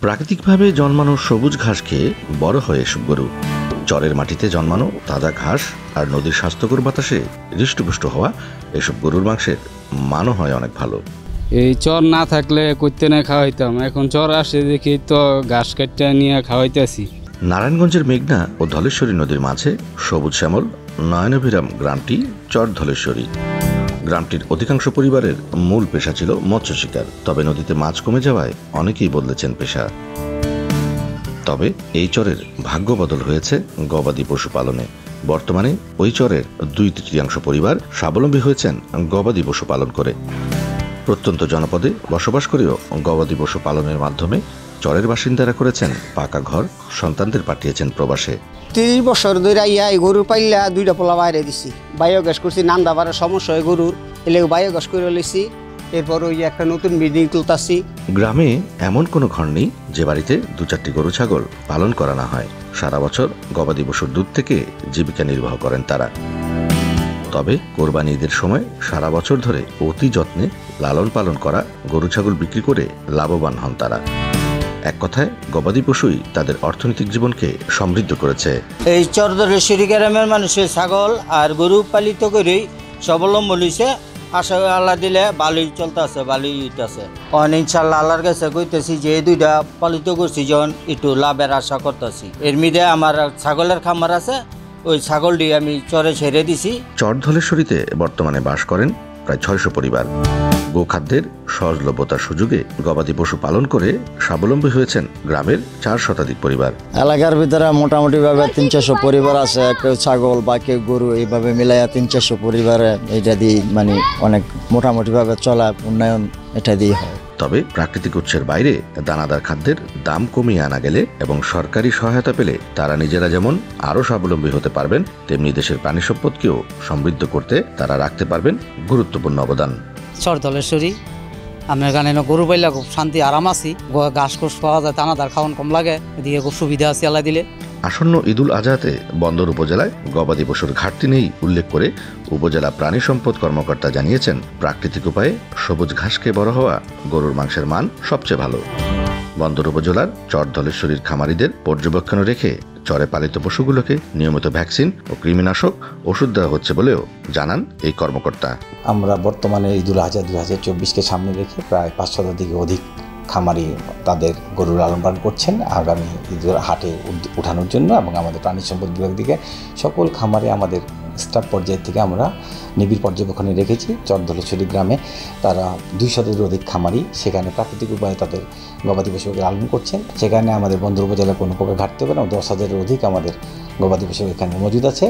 প্রাকৃতিকভাবে জন্মানো সবুজ ঘাস খেয়ে বড় হয় এসব গরু। চরের মাটিতে জন্মানো তাজা ঘাস আর নদীর স্বাস্থ্যকর বাতাসে হৃষ্টপুষ্ট হওয়া এসব গরুর মাংসের মানও হয় অনেক ভালো। এই চর না থাকলে করতে না খাওয়াইতাম, এখন চর আসে দেখি তো ঘাস কাটতে নিয়ে খাওয়াইতেছি। নারায়ণগঞ্জের মেঘনা ও ধলেশ্বরী নদীর মাঝে সবুজ শ্যামল নয়নাভিরাম গ্রামটি চর ধলেশ্বরী। গ্রামটির অধিকাংশ পরিবারের মূল পেশা ছিল মৎস্য শিকার, তবে নদীতে মাছ কমে যাওয়ায় অনেকেই বদলেছেন পেশা। তবে এই চরের ভাগ্য বদল হয়েছে গবাদি পশু পালনে। বর্তমানে ওই চরের 2/3 পরিবার স্বাবলম্বী হয়েছেন গবাদি পশু পালন করে। প্রত্যন্ত জনপদে বসবাস করেও গবাদি পশু পালনের মাধ্যমে চরের বাসিন্দারা করেছেন পাকা ঘর, সন্তানদের পাঠিয়েছেন প্রবাসে। 30 বছর ধরে এই গরু পাইলা 2টা পোলা বাইরে দিছি। বায়োগ্যাস করছি, নান্দাবারের সমস্যা হয় গরুর, এলে বায়োগ্যাস করে লইছি। এরপর ওই একটা নতুন বিল্ডিং তুলতাছি। গ্রামে এমন কোনো ঘর নেই যে বাড়িতে 2-4টি গরু ছাগল পালন করা না হয়। সারা বছর গবাদি পশুর দুধ থেকে জীবিকা নির্বাহ করেন তারা। তবে কোরবানি ঈদের সময় সারা বছর ধরে অতি যত্নে লালন পালন করা গরু ছাগল বিক্রি করে লাভবান হন তারা। এক কথায় গবাদি পশুই তাদের অর্থনৈতিক জীবনকে সমৃদ্ধ করেছে। এই চরধলেশ্বরী গ্রামের মানুষের ছাগল আর গরু পালিত করেই স্বাবলম্বন হয়েছে। আশা আল্লাহ দিলে ভালোই চলতেছে, ভালোই হইতেছে। ইনশাল্লাহ আল্লাহর কাছে কইতেছি যে এই 2টা পালিত করছি, যখন একটু লাভের আশা করতেছি। এর মধ্যে আমার ছাগলের খামার আছে, ওই ছাগলটি আমি চরে ছেড়ে দিছি। চর ধলেশ্বরীতে বর্তমানে বাস করেন প্রায় 600 পরিবার। গোখাদ্যের সহজলভ্যতার সুযোগে গবাদি পশু পালন করে স্বাবলম্বী হয়েছেন গ্রামের 4 শতাধিক পরিবার। এলাকার ভিতরে মোটামুটি ভাবে 300-400 পরিবার আছে। কেউ ছাগল বা কেউ গরু, এইভাবে মিলাইয়া 300-400 পরিবারে এটা দিয়ে মানে অনেক মোটামুটি ভাবে চলা, উন্নয়ন এটা দিয়ে হয়। তবে প্রাকৃতিক উৎসের বাইরে দানাদার খাদ্যের দাম কমিয়ে আনা গেলে এবং সরকারি সহায়তা পেলে তারা নিজেরা যেমন আরও স্বাবলম্বী হতে পারবেন, তেমনি দেশের প্রাণী সম্পদকেও সমৃদ্ধ করতে তারা রাখতে পারবেন গুরুত্বপূর্ণ অবদান। চর ধলেশ্বরী আমরা এখানে গরু পাইলে খুব শান্তি আরাম আছি। ঘাস ঘুষ পাওয়া যায়, দানাদার খাওয়ান কম লাগে, এদিকে খুব সুবিধা আছে আল্লাহ দিলে। আসন্ন ঈদুল আজহাতে বন্দর উপজেলায় গবাদি পশুর ঘাটতি নেই উল্লেখ করে উপজেলা প্রাণী সম্পদ কর্মকর্তা জানিয়েছেন, প্রাকৃতিক উপায়ে সবুজ ঘাসকে বড় হওয়া গরুর মাংসের মান সবচেয়ে ভালো। বন্দর উপজেলার চর ধলেশ্বরীর খামারিদের পর্যবেক্ষণে রেখে চরে পালিত পশুগুলোকে নিয়মিত ভ্যাকসিন ও কৃমিনাশক ওষুধ দেওয়া হচ্ছে বলেও জানান এই কর্মকর্তা। আমরা বর্তমানে ঈদুল আজহা 2024-কে সামনে রেখে প্রায় 500 অধিক খামারি তাদের গরু লালন পালন করছেন আগামী ঈদের হাটে উঠানোর জন্য। এবং আমাদের প্রাণী সম্পদ বিভাগ থেকে সকল খামারে আমাদের স্টাফ পর্যায় থেকে আমরা নিবিড় পর্যবেক্ষণে রেখেছি। চর ধলেশ্বরী গ্রামে তারা 200-এর অধিক খামারি সেখানে প্রাকৃতিক উপায়ে তাদের গবাদি পশুকে লালন করছেন। সেখানে আমাদের বন্দর উপজেলায় কোনো প্রকার ঘাটতি হবে না। 10,000-এর অধিক আমাদের গবাদি পশু এখানে মজুদ আছে।